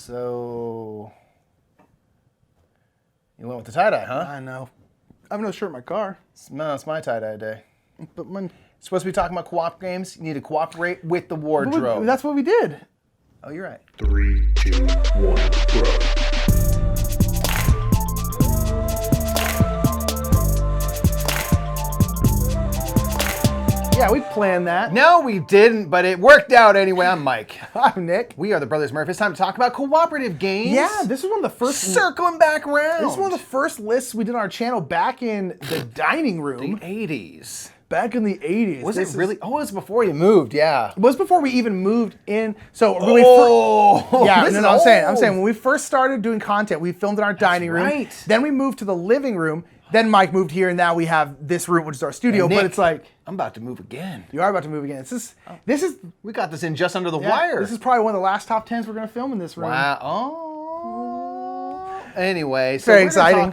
So you went with the tie-dye, huh? I know. I have no shirt in my car. No, it's my tie-dye day. But when Supposed to be talking about co-op games. You need to cooperate with the wardrobe. that's what we did. Oh, you're right. 3, 2, 1, go. Yeah, we planned that. No, we didn't, but it worked out anyway. I'm Mike. I'm Nick. We are the Brothers Murph. It's time to talk about cooperative games. Yeah, this is one of the first. Circling back around. This is one of the first lists we did on our channel back in the dining room. the 80s. Back in the 80s. Was it really? Oh, it was before you moved, yeah. It was before we even moved in. So when yeah, I'm saying when we first started doing content, we filmed in our dining room. right. Then we moved to the living room. Then Mike moved here, and now we have this room, which is our studio. Nick, but it's like I'm about to move again. you are about to move again. This is We got this in just under the yeah, wire. This is probably one of the last top 10s we're going to film in this room. Wow. Oh. Anyway, so Very we're exciting. We're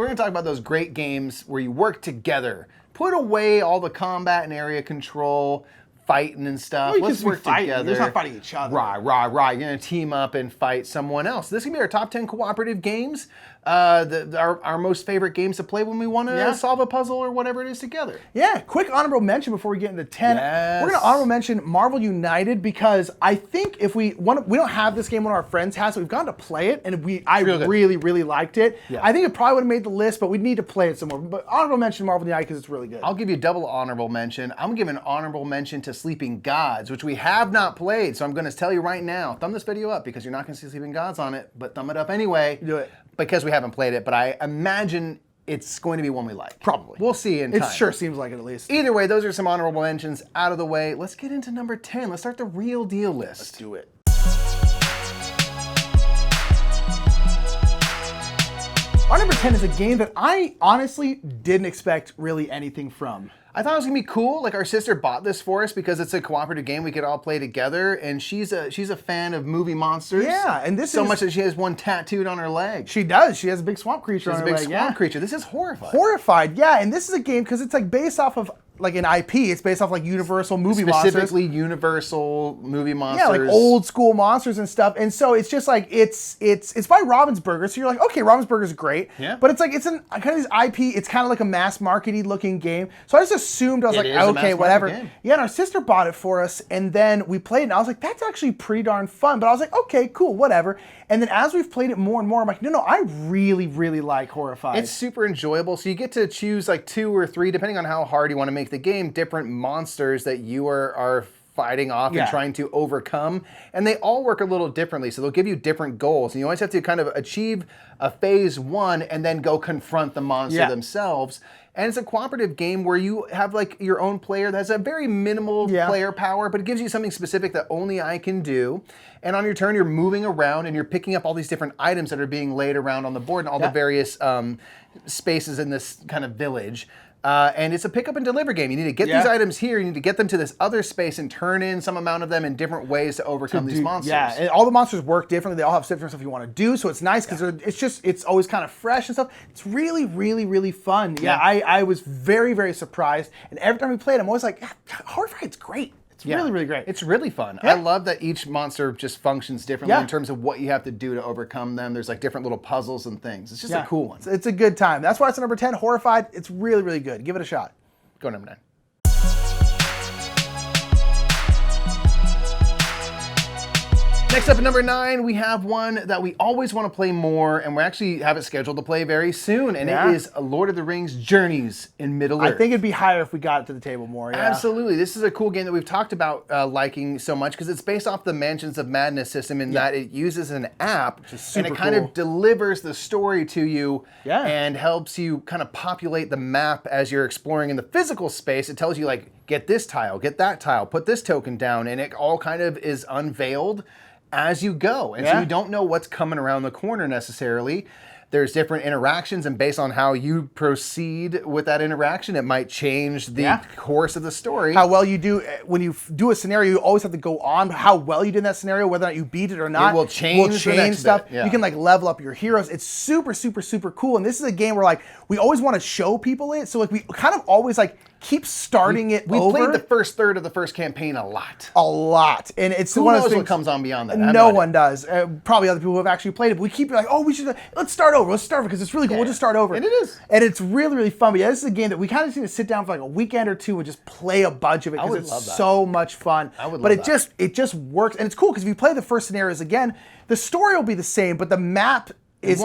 gonna talk about those great games where you work together. Put away all the combat and area control, fighting and stuff. Well, Let's work fighting. together. You're just not fighting each other. Right. You're gonna team up and fight someone else. This is gonna be our top 10 cooperative games. Our most favorite games to play when we want to solve a puzzle or whatever it is together. Yeah, quick honorable mention before we get into 10. Yes. We're going to honorable mention Marvel United because I think if we don't have this game, one of our friends has, so we've gotten to play it, and I really liked it. Yeah. I think it probably would have made the list, but we'd need to play it some more. But honorable mention Marvel United because it's really good. I'll give you a double honorable mention. I'm giving an honorable mention to Sleeping Gods, which we have not played. So I'm going to tell you right now, thumb this video up because you're not going to see Sleeping Gods on it, but thumb it up anyway. Do it. Because we haven't played it, but I imagine it's going to be one we like. Probably. We'll see in time. It sure seems like it at least. Either way, those are some honorable mentions out of the way. Let's get into number 10. Let's start the real deal list. Let's do it. Our number 10 is a game that I honestly didn't expect really anything from. I thought it was gonna be cool. Like, our sister bought this for us because it's a cooperative game we could all play together, and she's a fan of movie monsters. Yeah, and this so is much that she has one tattooed on her leg. She does. She has a big swamp creature She's on a her big leg. swamp creature. This is Horrified. Horrified, yeah, and this is a game because it's like based off of like an IP. It's based off like Universal movie monsters. Specifically Universal movie monsters. Yeah, like old school monsters and stuff. And so it's just like it's by Ravensburger. So you're like, okay, Ravensburger's great. Yeah. But it's like it's an kind of this IP. It's kind of like a mass markety looking game. So I just assumed I was It like, is a okay, mass whatever. market game. Yeah, and our sister bought it for us, and then we played it, and I was like, that's actually pretty darn fun. But I was like, okay, cool, whatever. And then as we've played it more and more, I'm like, no, I really like Horrified. It's super enjoyable. So you get to choose like 2 or 3, depending on how hard you want to make the game, different monsters that you are fighting off and trying to overcome. And they all work a little differently. So they'll give you different goals. And you always have to kind of achieve a phase 1 and then go confront the monster themselves. And it's a cooperative game where you have like your own player that has a very minimal player power, but it gives you something specific that only I can do. And on your turn, you're moving around and you're picking up all these different items that are being laid around on the board and all the various spaces in this kind of village. And it's a pick up and deliver game. You need to get these items here, you need to get them to this other space and turn in some amount of them in different ways to overcome these monsters. Yeah, and all the monsters work differently. They all have different stuff you want to do, so it's nice because it's always kind of fresh and stuff. It's really fun. Yeah, I was very surprised, and every time we played, I'm always like, Horrified's great. It's really great. It's really fun. I love that each monster just functions differently in terms of what you have to do to overcome them. There's like different little puzzles and things. It's just a cool one. It's a good time. That's why it's number 10, Horrified. It's really good. Give it a shot. Go number 9. Next up at number 9, we have one that we always want to play more, and we actually have it scheduled to play very soon, and it is Lord of the Rings Journeys in Middle-earth. I think it'd be higher if we got it to the table more. Yeah. Absolutely. This is a cool game that we've talked about liking so much because it's based off the Mansions of Madness system in that it uses an app and it kind of delivers the story to you and helps you kind of populate the map as you're exploring in the physical space. It tells you like, get this tile, get that tile, put this token down, and it all kind of is unveiled as you go. And so you don't know what's coming around the corner necessarily. There's different interactions, and based on how you proceed with that interaction, it might change the course of the story. How well you do, when you do a scenario, you always have to go on how well you did in that scenario, whether or not you beat it or not. It will change the next stuff. bit, You can like level up your heroes. It's super cool. And this is a game where like, we always want to show people it. So like we kind of always like keep starting it We over. played the first third of the first campaign a lot. A lot. And it's Who one of knows those what things, comes on beyond that? No one does. Probably other people who have actually played it. But we keep like, oh, let's start over. Let's start over because it's really cool. We'll just start over. And it is. And it's really, really fun. But yeah, this is a game that we kind of need to sit down for like a weekend or two and just play a bunch of it because it's so much fun. But it just works. And it's cool because if you play the first scenarios again, the story will be the same, but the map is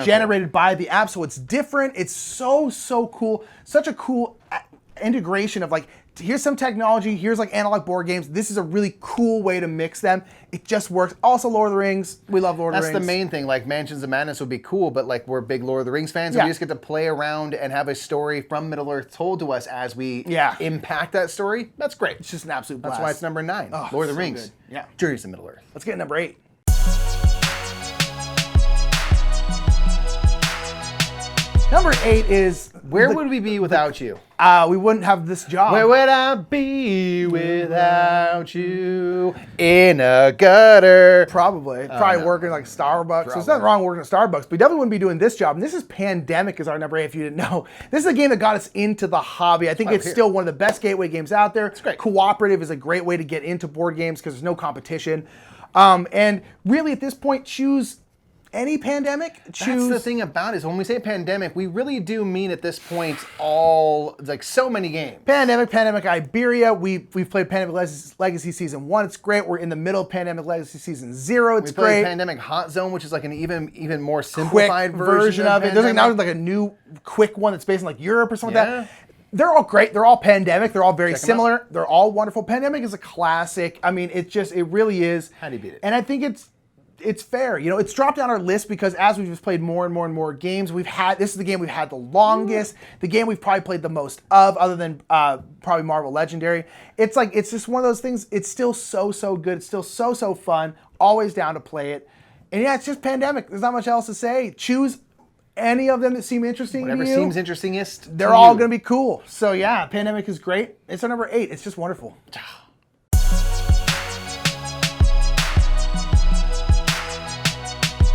generated by the app, so it's different. It's so cool. Such a cool integration of like, here's some technology, here's like analog board games. This is a really cool way to mix them. It just works. Also, Lord of the Rings. We love Lord of the Rings. That's the main thing. Like Mansions of Madness would be cool, but like we're big Lord of the Rings fans, and we just get to play around and have a story from Middle Earth told to us as we impact that story. That's great. It's just an absolute blast. That's why it's number 9. Lord of the Rings. Good. Yeah. Journeys to Middle Earth. Let's get to number 8. Number 8 is... Where would we be without you? We wouldn't have this job. Where would I be without you? In a gutter. Probably working like Starbucks. There's nothing wrong working at Starbucks, but we definitely wouldn't be doing this job. And this is Pandemic is our number 8 if you didn't know. This is a game that got us into the hobby. I think it's still one of the best gateway games out there. It's great. Cooperative is a great way to get into board games because there's no competition. And really at this point, choose any Pandemic. That's the thing about it, is when we say Pandemic, we really do mean at this point like so many games. Pandemic Iberia. We've played Pandemic Legacy Season 1. It's great. We're in the middle of Pandemic Legacy Season 0. It's great. We played Pandemic Hot Zone, which is like an even more simplified version of it. There's now like a new quick one that's based in like Europe or something like that. They're all great. They're all Pandemic. They're all very similar. They're all wonderful. Pandemic is a classic. I mean, it really is. How do you beat it? And I think it's fair. You know, it's dropped down our list because as we've just played more and more games, this is the game we've had the longest, the game we've probably played the most of, other than probably Marvel Legendary. It's just one of those things. It's still so good. It's still so fun. Always down to play it. And yeah, it's just Pandemic. There's not much else to say. Choose any of them that seem interesting to you. Whatever seems interestingest. They're all going to be cool. So yeah, Pandemic is great. It's our number 8. It's just wonderful.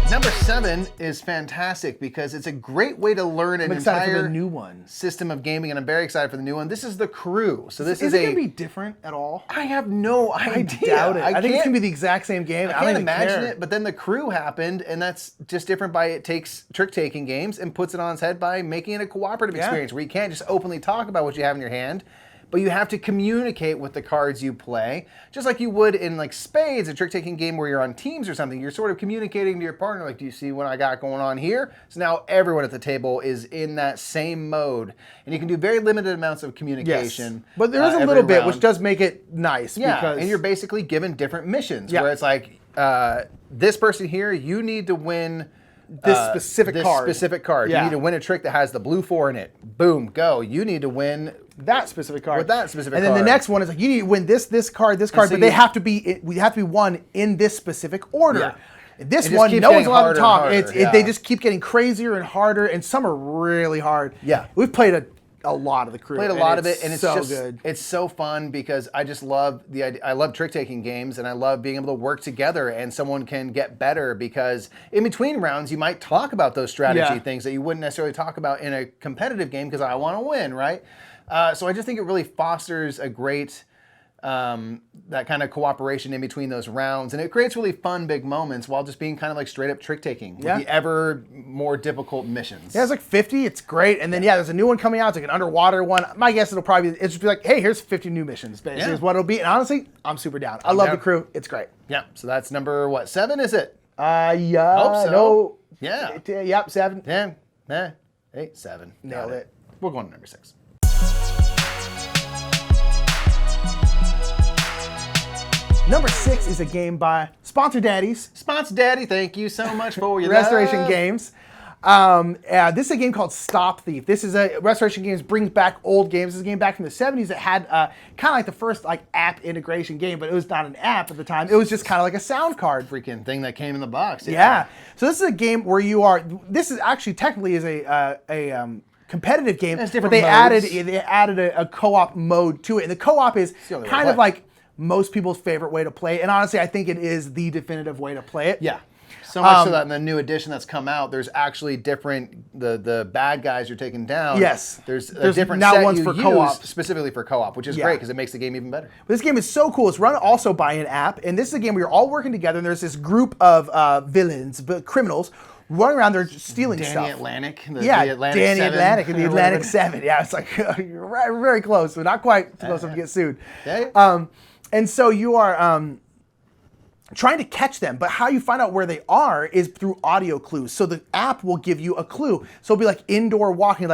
Number 7 is fantastic because it's a great way to learn an entire new one system of gaming, and I'm very excited for the new one. This is The Crew. So this is it going to be different at all? I have no idea. I doubt it. I think it's going to be the exact same game. I can't imagine it, but then The Crew happened, and that's just different by it takes trick-taking games and puts it on its head by making it a cooperative experience where you can't just openly talk about what you have in your hand, but you have to communicate with the cards you play, just like you would in like Spades, a trick-taking game where you're on teams or something. You're sort of communicating to your partner, like, do you see what I got going on here? So now everyone at the table is in that same mode, and you can do very limited amounts of communication. Yes. But there is a little bit, which does make it nice. Yeah, because and you're basically given different missions, where it's like, this person here, you need to win this specific card. You need to win a trick that has the blue 4 in it. Boom, go. You need to win that specific card. With that specific card. And then the next one is like, you need to win this card, but they have to be won in this specific order. Yeah. This one, no one's allowed to talk. They just keep getting crazier and harder, and some are really hard. Yeah. We've played a lot of The Crew. Played a lot of it, and it's so just good. It's so fun because I just love the idea. I love trick-taking games, and I love being able to work together and someone can get better because in between rounds you might talk about those strategy things that you wouldn't necessarily talk about in a competitive game because I want to win, right? So I just think it really fosters a great that kind of cooperation in between those rounds, and it creates really fun big moments while just being kind of like straight up trick-taking with the ever more difficult missions. Yeah, it's like 50. It's great, and then there's a new one coming out. It's like an underwater one. My guess it'll just be like, hey, here's 50 new missions. Basically, is what it'll be. And honestly, I'm super down. I love The Crew. It's great. Yeah. So that's number 7, is it? Yeah. Hope so. No. Yeah. Yep. 7. 10, 8, 7. Nailed it. We're going to number 6. Number 6 is a game by Sponsor Daddies. Sponsor Daddy, thank you so much for your Restoration Games. This is a game called Stop Thief. This is Restoration Games brings back old games. This is a game back from the 70s that had kind of like the first like app integration game, but it was not an app at the time. It was just kind of like a sound card freaking thing that came in the box. Yeah. So this is a game where this is actually technically is a competitive game, but they added a co-op mode to it, and the co-op is kind of like most people's favorite way to play it. And honestly, I think it is the definitive way to play it. Yeah. So much so that in the new edition that's come out, there's actually different the bad guys you're taking down. Yes. There's a different now set ones you for use co-op. specifically for co-op, which is great because it makes the game even better. But this game is so cool. It's run also by an app, and this is a game where you're all working together, and there's this group of villains, criminals, running around there stealing Danny stuff. Atlantic. The Atlantic Danny 7, Atlantic and the Atlantic 7. Yeah, it's like you're very close, but not quite too close enough to get sued. Yeah. And so you are trying to catch them, but how you find out where they are is through audio clues. So the app will give you a clue. So it'll be like indoor walking,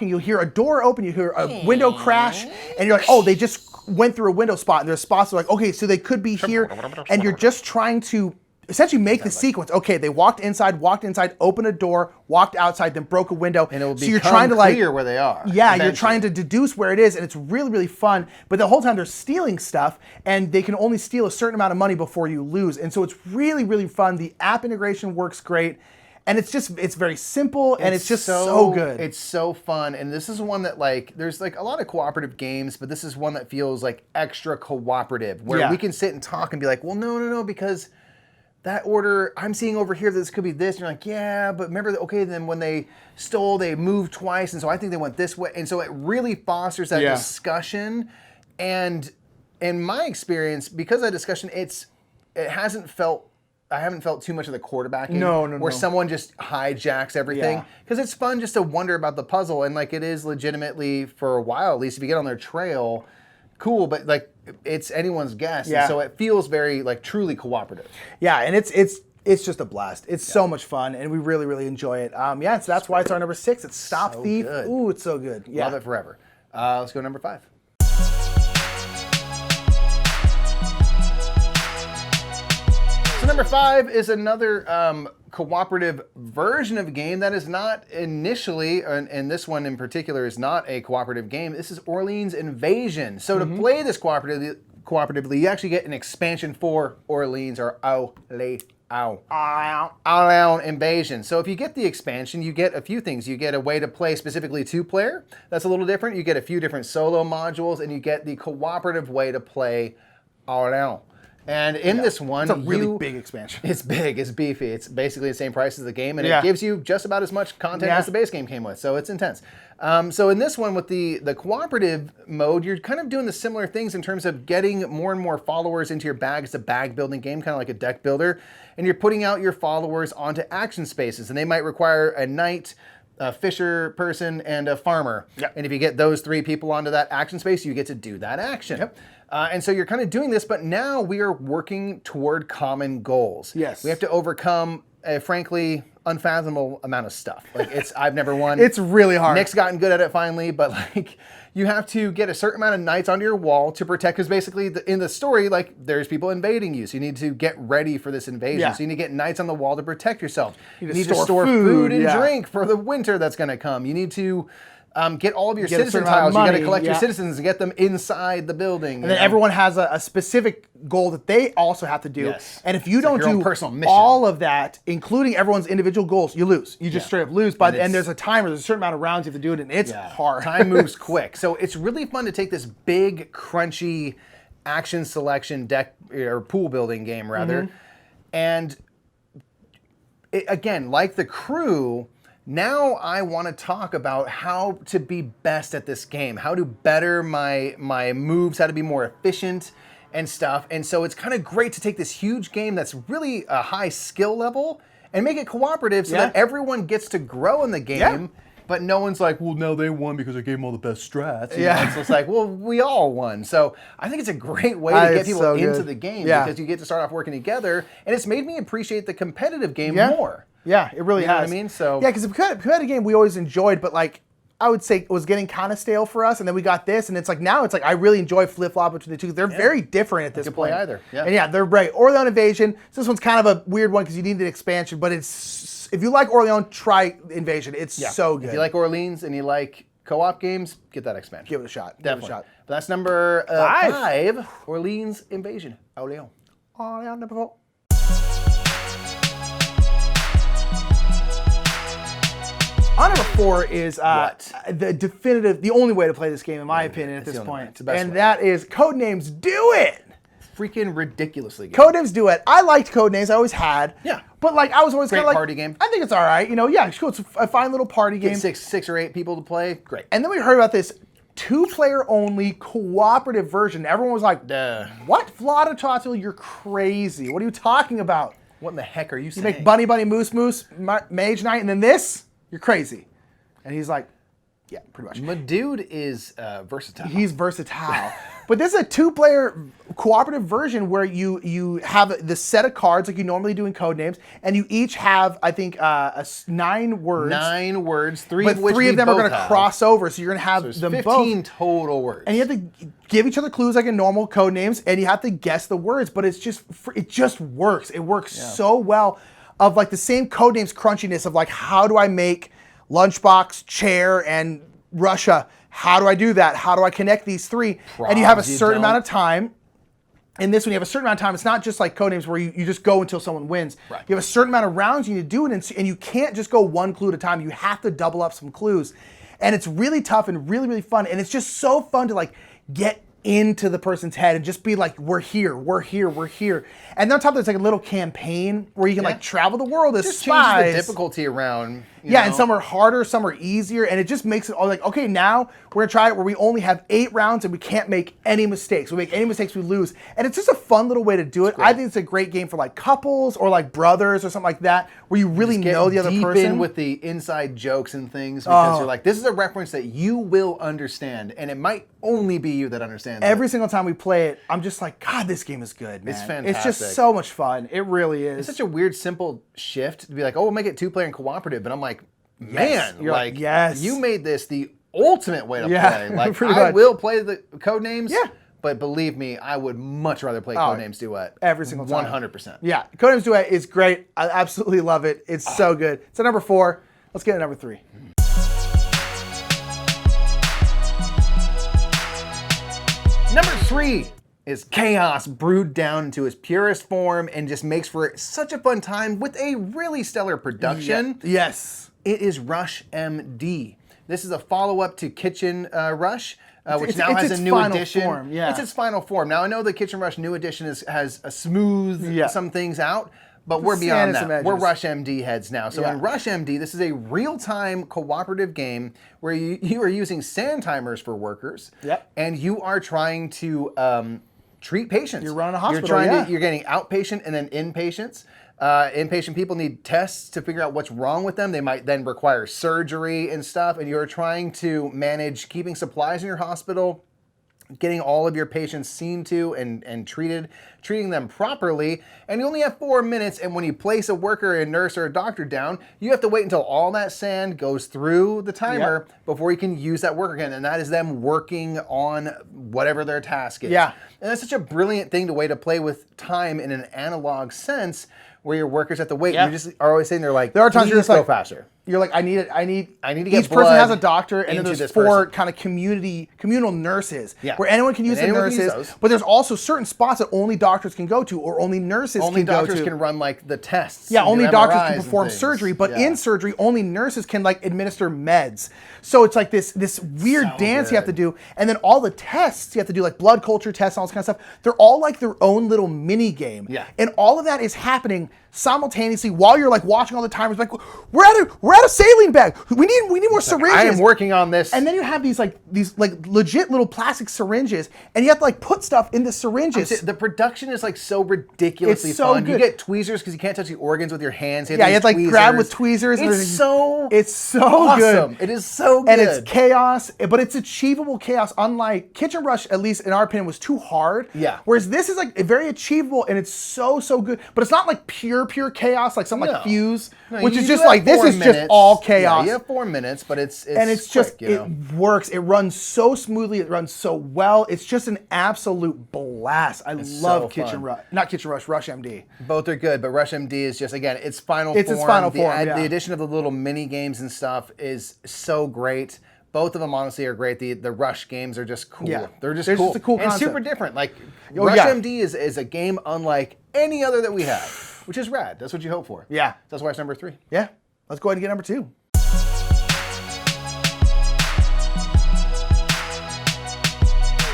you'll hear a door open, you hear a window crash, and you're like, oh, they just went through a window spot, and there's spots that are like, okay, so they could be here, and you're just trying to essentially make the sequence. Okay, they walked inside, opened a door, walked outside, then broke a window. And it will so you're trying to clear where they are. Yeah, you're trying to deduce where it is, and it's really really fun. But the whole time they're stealing stuff, and they can only steal a certain amount of money before you lose. And so it's really really fun. The app integration works great. And it's very simple, and it's just so good. It's so fun, and this is one that like there's like a lot of cooperative games, but this is one that feels like extra cooperative, where we can sit and talk and be like, well, no, because that order I'm seeing over here, this could be this. And you're like, yeah, but remember, okay, then when they stole, they moved twice, and so I think they went this way, and so it really fosters that discussion. And in my experience, because of that discussion, I haven't felt too much of the quarterbacking where someone just hijacks everything. Because it's fun just to wonder about the puzzle. And like it is legitimately, for a while, at least if you get on their trail, cool, but like it's anyone's guess. And so it feels very like truly cooperative. Yeah, and it's just a blast. It's so much fun, and we really, really enjoy it. So that's why it's our number 6. It's Stop Thief. Good. Ooh, it's so good. Yeah. Love it forever. Let's go number 5. So number 5 is another cooperative version of a game that is not initially, and this one in particular is not a cooperative game. This is Orleans Invasion. So to play this cooperatively, you actually get an expansion for Orleans, or Orleans Invasion. So if you get the expansion, you get a few things. You get a way to play specifically 2-player. That's a little different. You get a few different solo modules, and you get the cooperative way to play Orleans. And in this one, it's a really big expansion. It's big, it's beefy. It's basically the same price as the game, and it gives you just about as much content as the base game came with, so it's intense. So in this one, with the cooperative mode, you're kind of doing the similar things in terms of getting more and more followers into your bag. It's a bag building game, kind of like a deck builder, and you're putting out your followers onto action spaces, and they might require a knight, a fisher person, and a farmer. And if you get those 3 people onto that action space, you get to do that action. And so you're kind of doing this, but now we are working toward common goals. Yes. We have to overcome a frankly unfathomable amount of stuff. Like I've never won. It's really hard. Nick's gotten good at it finally, but like you have to get a certain amount of knights onto your wall to protect, because basically in the story, like there's people invading you. So you need to get ready for this invasion. So you need to get knights on the wall to protect yourself. You need to store food and drink for the winter that's going to come. You need to get all of your citizen tiles. You got to collect your citizens and get them inside the building. And then everyone has a specific goal that they also have to do. And if you don't do all of that, including everyone's individual goals, you lose. You just straight up lose. And there's a timer. There's a certain amount of rounds you have to do it, and it's hard. Time moves quick. So it's really fun to take this big, crunchy action selection deck or pool building game rather, and again, like the Crew. Now I want to talk about how to be best at this game, how to better my moves, how to be more efficient and stuff. And so it's kind of great to take this huge game that's really a high skill level and make it cooperative so that everyone gets to grow in the game. But no one's like, well, no, they won because I gave them all the best strats. You know? So it's like, well, we all won. So I think it's a great way to get people into the game because you get to start off working together. And it's made me appreciate the competitive game more. Yeah, it really has. You know what I mean? So because the competitive game we always enjoyed, but like I would say it was getting kind of stale for us, and then we got this, and it's like now it's like I really enjoy flip-flop between the two. They're very different at this point. Play either. And they're great. Orleans Invasion. So this one's kind of a weird one because you need an expansion, but it's if you like Orleans, try Invasion. It's so good. If you like Orleans and you like co-op games, get that expansion. Give it a shot. Definitely. Give it a shot. But that's number 5. Orleans Invasion. Orleans. Orleans number 4. On number 4 is the only way to play this game, in my opinion, at this point. And that is Codenames Do It! freaking ridiculously good. Codenames Duet. I liked Codenames. I always had. Yeah. But like I was always kind of like party game. I think it's all right. You know, yeah, it's cool. It's a fine little party game. Get six or eight people to play. Great. And then we heard about this 2-player only cooperative version. Everyone was like, Duh. "What, Vlada, you're crazy. What are you talking about? What in the heck are you saying? You make Bunny Bunny Moose Moose Mage Knight and then this? You're crazy." And he's like, "Yeah, pretty much." My dude is versatile. He's versatile. But this is a 2-player cooperative version where you have the set of cards like you normally do in Codenames, and you each have, I think, 9 words. 9 words, three but of which 3 of them are going to have. cross over, so you're going to have So there's them 15 both. total words. And you have to give each other clues like in normal Codenames, and you have to guess the words. But it just works. It works so well. Of like the same Codenames crunchiness of like, how do I make Lunchbox, Chair, and Russia? How do I do that? How do I connect these 3? And you have a certain amount of time. In this one, you have a certain amount of time. It's not just like Codenames where you just go until someone wins. Right. You have a certain amount of rounds you need to do it in, and you can't just go 1 clue at a time. You have to double up some clues. And it's really tough and really, really fun. And it's just so fun to like get into the person's head and just be like, we're here, we're here, we're here. And then on top of that, it's like a little campaign where you can like travel the world as just spies. changes the difficulty around. You Yeah, know? and some are harder, some are easier, and it just makes it all like, okay, now we're gonna try it where we only have 8 rounds and we can't make any mistakes. We make any mistakes, we lose. And it's just a fun little way to do it. I think it's a great game for like couples or like brothers or something like that, where you really know the other deep person. in with the inside jokes and things because you're like, this is a reference that you will understand, and it might only be you that understands Every it. single time we play it, I'm just like, God, this game is good, man. It's fantastic. It's just so much fun. It really is. It's such a weird, simple shift to be like, oh, we'll make it 2-player and cooperative, but I'm like, man, You're like, yes. you made this the ultimate way to Yeah, play. Like, pretty I much. will play the Codenames. Yeah. But believe me, I would much rather play Codenames Duet. Every single time. 100%. Yeah, Codenames Duet is great. I absolutely love it. It's so good. It's at number 4. Let's get to number 3. Number 3 is chaos brewed down into its purest form and just makes for such a fun time with a really stellar production. Yes. It is Rush MD. This is a follow-up to Kitchen Rush, which now it's has its a new final edition. form, yeah. It's its final form. Now I know the Kitchen Rush new edition has a smooth some things out, but we're beyond Sanded some that. We're edges. Rush MD heads now. So Yeah. in Rush MD, this is a real-time cooperative game where you are using sand timers for workers, and you are trying to treat patients. You're running a hospital, You're getting outpatient and then inpatients. Inpatient people need tests to figure out what's wrong with them. They might then require surgery and stuff, and you're trying to manage keeping supplies in your hospital, getting all of your patients seen to and treating them properly. And you only have 4 minutes, and when you place a worker, a nurse, or a doctor down, you have to wait until all that sand goes through the timer before you can use that worker again. And that is them working on whatever their task is. Yeah. And that's such a brilliant thing to way to play with time in an analog sense, where your workers have to wait. Yeah. You just are always saying they're like, There are times you're "Please just go like, faster." You're like, I need to get each person has a blood doctor, and then into there's this 4 person. kind of communal nurses, Yeah. where anyone can use And the anyone can use nurses, those. but there's also certain spots that only doctors can go to, or only nurses Only can go to. doctors can run like the tests. Yeah, and do only doctors MRIs can and perform things. surgery, but Yeah. in surgery, only nurses can like administer meds. So it's like this weird So dance you have to good. do, and then all the tests you have to do, like blood culture tests, all this kind of stuff. They're all like their own little mini game. Yeah. And all of that is happening simultaneously while you're like watching all the timers. Like, we're at a saline bag. We need more syringes. I am working on this. And then you have these legit little plastic syringes, and you have to like put stuff in the syringes. The production is like so ridiculously It's so fun. You good. get tweezers because you can't touch the organs with your hands. Yeah, you have to like these grab with tweezers. and It's so good. awesome. It is so good. And it's chaos, but it's achievable chaos. Unlike Kitchen Rush, at least in our opinion, was too hard. Yeah. Whereas this is like very achievable, and it's so good. But it's not like pure chaos, like something like No. Fuse, No, which you is do just have like this 4 is just minutes. all chaos. Yeah, you have 4 minutes, but it's and it's quick, just you know? it works. It runs so smoothly. It runs so well. It's just an absolute blast. I love so Kitchen fun. Rush, not Kitchen Rush, Rush MD. Both are good, but Rush MD is just, again, its final It's form. its final form, yeah. The addition of the little mini games and stuff is so great. Both of them honestly are great. The Rush games are just cool. Yeah. They're just They're cool. just a cool and concept. super different. Like Oh, Rush yeah. MD is a game unlike any other that we have, which is rad. That's what you hope for. Yeah. That's why it's number 3. Yeah. Let's go ahead and get number 2.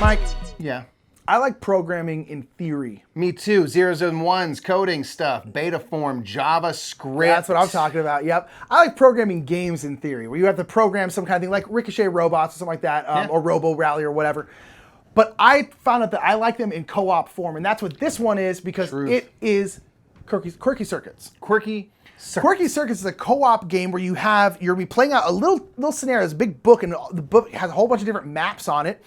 Mike, Yeah. I like programming in theory. Me too. Zeros and ones, coding stuff, beta form, JavaScript. That's what I'm talking about. Yep. I like programming games in theory, where you have to program some kind of thing like Ricochet Robots or something like that, or Robo Rally or whatever. But I found out that I like them in co-op form, and that's what this one is because it is Quirky Circuits. Quirky Circuits. Quirky Circuits is a co-op game where you're going to be playing out a little scenario. It's a big book, and the book has a whole bunch of different maps on it.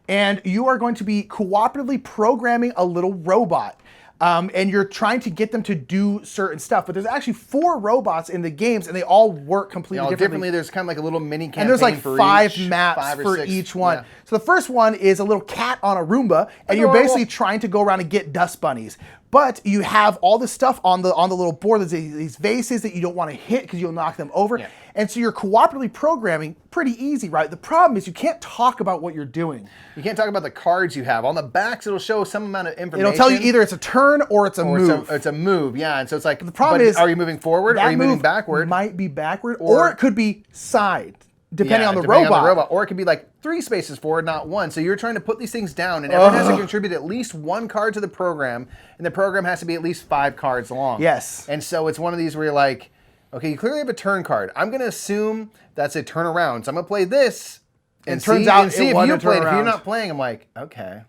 And you are going to be cooperatively programming a little robot. And you're trying to get them to do certain stuff. But there's actually 4 robots in the games, and they all work completely differently. There's kind of like a little mini campaign. And there's like for 5 each, maps 5 or for 6. each one. Yeah. So the first one is a little cat on a Roomba, and you're basically trying to go around and get dust bunnies. But you have all this stuff on the little board. There's these vases that you don't want to hit because you'll knock them over. Yeah. And so you're cooperatively programming, pretty easy, right? The problem is you can't talk about what you're doing. You can't talk about the cards you have. On the backs, it'll show some amount of information. It'll tell you either it's a turn or it's a move. It's a move, yeah. And so it's like, the problem is, are you moving forward or are you moving backward? Might be backward, or it could be side, depending on the robot. Or it could be like 3 spaces forward, not 1. So you're trying to put these things down, and everyone has to contribute at least 1 card to the program, and the program has to be at least 5 cards long. Yes. And so it's one of these where you're like, okay, you clearly have a turn card. I'm going to assume that's a turnaround. So I'm going to play this and turns out and see it if wasn't you a played. If turnaround. you're not playing, I'm like, okay.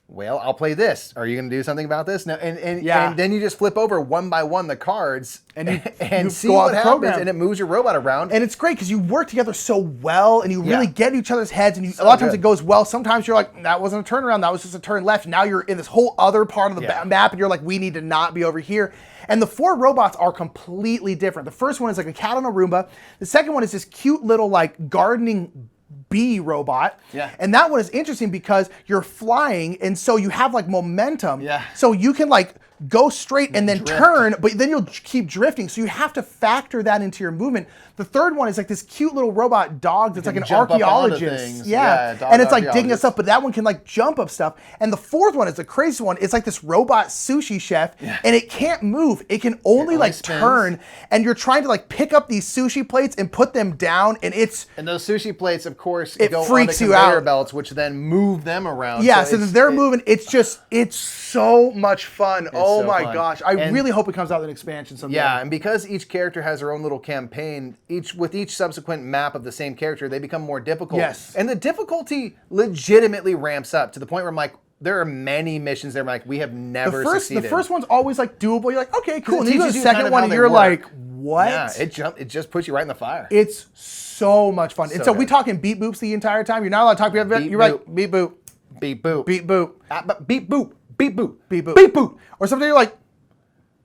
Well, I'll play this. Are you going to do something about this? No, and then you just flip over one by one the cards and you see what happens, and it moves your robot around. And it's great because you work together so well, and you really get in each other's heads, and a lot of times it goes well. Sometimes you're like, that wasn't a turnaround, that was just a turn left. Now you're in this whole other part of the map, and you're like, we need to not be over here. And the 4 robots are completely different. The first one is like a cat on a Roomba. The second one is this cute little like gardening bee robot. Yeah. And that one is interesting because you're flying, and so you have like momentum. Yeah. So you can like go straight and then turn, but then you'll keep drifting. So you have to factor that into your movement. The third one is like this cute little robot dog that's like an archaeologist. Yeah. And it's like digging us up, but that one can like jump up stuff. And the fourth one is the crazy one. It's like this robot sushi chef, and it can't move. It can only like turn, and you're trying to like pick up these sushi plates and put them down, and it's... And those sushi plates, of course, it go freaks on the you conveyor out. belts, which then move them around. Yeah, so they're moving. It's so much fun. Oh my gosh. I really hope it comes out with an expansion someday. Yeah, and because each character has their own little campaign, with each subsequent map of the same character, they become more difficult. Yes. And the difficulty legitimately ramps up to the point where I'm like, there are many missions there. I'm like, we have never succeeded. The first one's always like doable. You're like, okay, cool. And then you go to the kind second of one, how and they you're work. like, what? Yeah, it just puts you right in the fire. It's so much fun. And so good. we talking beep boops the entire time. You're not allowed to talk. You're like, beep boop, beep boop, beep boop, beep boop, beep boop, beep boop, beep boop. Or something you're like,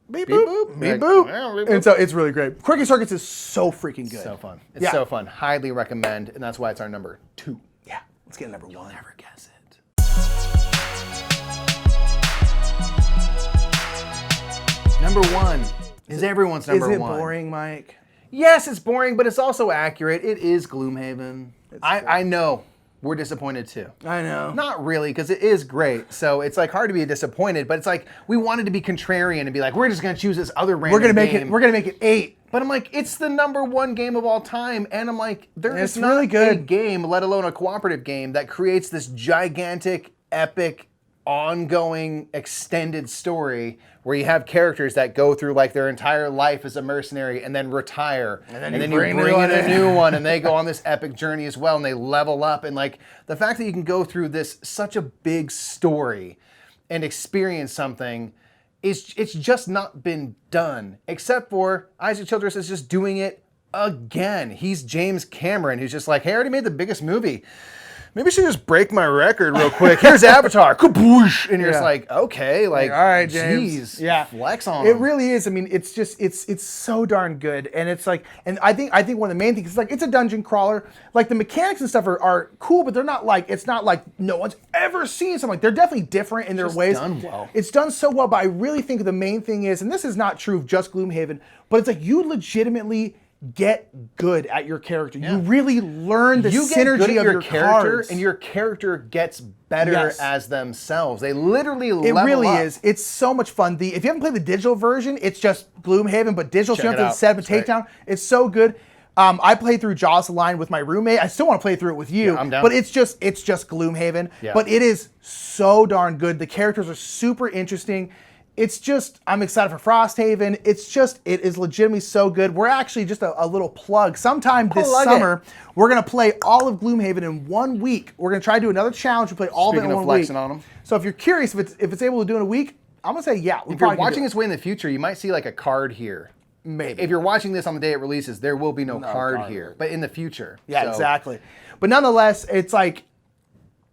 beep boop, beep boop. And so it's really great. Quirky Circuits is so freaking good. So fun. It's so fun. Highly recommend, and that's why it's our number 2. Yeah, let's get number 1. You'll never guess it. Number 1 is everyone's number 1. Is it boring, Mike? Yes, it's boring, but it's also accurate. It is Gloomhaven. I know. We're disappointed too. I know. Not really, because it is great. So it's like hard to be disappointed, but it's like we wanted to be contrarian and be like, we're just gonna choose this other random game. We're gonna make it 8. But I'm like, it's the number 1 game of all time, and I'm like, there is not really good. a game, let alone a cooperative game, that creates this gigantic, epic, ongoing, extended story where you have characters that go through like their entire life as a mercenary and then retire, and then you bring in a new one, and they go on this epic journey as well, and they level up, and like the fact that you can go through this such a big story and experience something. It's just not been done, except for Isaac Childress is just doing it again. He's James Cameron, who's just like, hey, I already made the biggest movie. Maybe I should just break my record real quick. Here's Avatar. Kaboosh! And you're just like, okay, like, all right, James. Geez, flex on it him. really is. I mean, it's just, it's so darn good. And it's like, and I think one of the main things is like, it's a dungeon crawler. Like the mechanics and stuff are cool, but they're not like, it's not like no one's ever seen something. Like they're definitely different in their ways. Done well. It's done so well, but I really think the main thing is, and this is not true of just Gloomhaven, but it's like you legitimately get good at your character. You really learn the synergy of your character, and your character gets better as themselves. They literally level up. It really is. It's so much fun. If you haven't played the digital version, it's just Gloomhaven, but digital, so you don't have to set up a takedown. It's so good. I played through Jaws the Lion with my roommate. I still want to play through it with you. Yeah, I'm down. But it's just Gloomhaven. Yeah. But it is so darn good. The characters are super interesting. It's just, I'm excited for Frosthaven. It is legitimately so good. We're actually just a little plug. Sometime this summer, we're going to play all of Gloomhaven in 1 week. We're going to try to do another challenge. We'll play all of it in 1 week. Flexing on them. So if you're curious if it's able to do in a week, I'm going to say yeah. If you're watching this way in the future, you might see like a card here. Maybe. If you're watching this on the day it releases, there will be no card here. But in the future. Yeah, so. exactly. But nonetheless, it's like,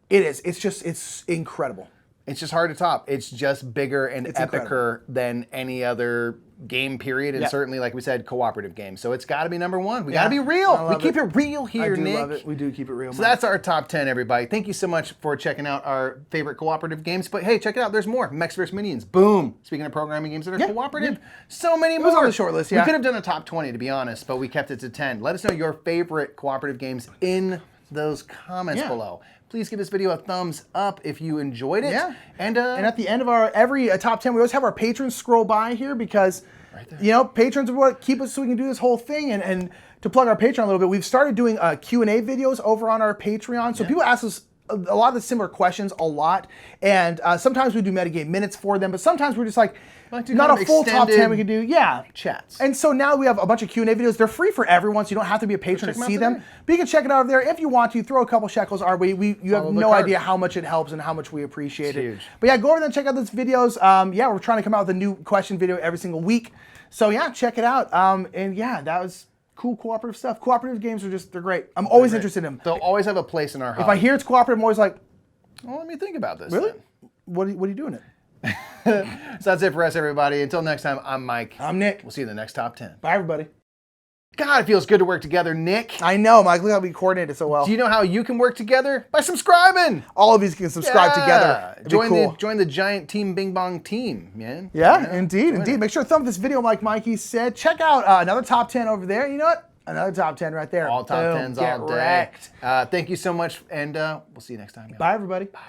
it's incredible. It's just hard to top. It's just bigger and epicer than any other game period, and certainly, like we said, cooperative games. So it's got to be number one. We got to be real. We keep it real here, Nick. I do love it. We do keep it real. So that's our top 10, everybody. Thank you so much for checking out our favorite cooperative games. But hey, check it out. There's more. Mechs vs. Minions. Boom. Speaking of programming games that are cooperative, so many more. It was on the short list, We could have done a top 20, to be honest, but we kept it to 10. Let us know your favorite cooperative games in those comments below. Please give this video a thumbs up if you enjoyed it. Yeah. And at the end of our every top 10, we always have our patrons scroll by here because, patrons are what keep us so we can do this whole thing. And to plug our Patreon a little bit, we've started doing Q&A videos over on our Patreon. So people ask us a lot of the similar questions a lot. And sometimes we do metagame minutes for them, but sometimes we're just like not a full top 10 we can do. Chats. And so now we have a bunch of Q&A videos. They're free for everyone, so you don't have to be a patron to see them. But you can check it out over there. If you want to, throw a couple shekels our way. You have no idea how much it helps and how much we appreciate it. Huge. But yeah, go over there and check out those videos. We're trying to come out with a new question video every single week. So yeah, check it out. And yeah, that was cool cooperative stuff. Cooperative games are they're great. I'm always interested in them. They'll always have a place in our hub. If I hear it's cooperative, I'm always like, well, let me think about this. Really? Then. What are you doing it? So that's it for us, everybody. Until next time, I'm Mike. I'm Nick. We'll see you in the next top 10. Bye, everybody. God, it feels good to work together, Nick. I know, Mike. Look how we coordinated so well. Do you know how you can work together? By subscribing. All of you can subscribe together. Join the giant Team Bing Bong team, man. Yeah, indeed. Make sure to thumb this video like Mikey said. Check out another top 10 over there. You know what? Another top 10 right there. All top 10s all day. Wrecked. Thank you so much, and we'll see you next time. Bye, everybody. Bye.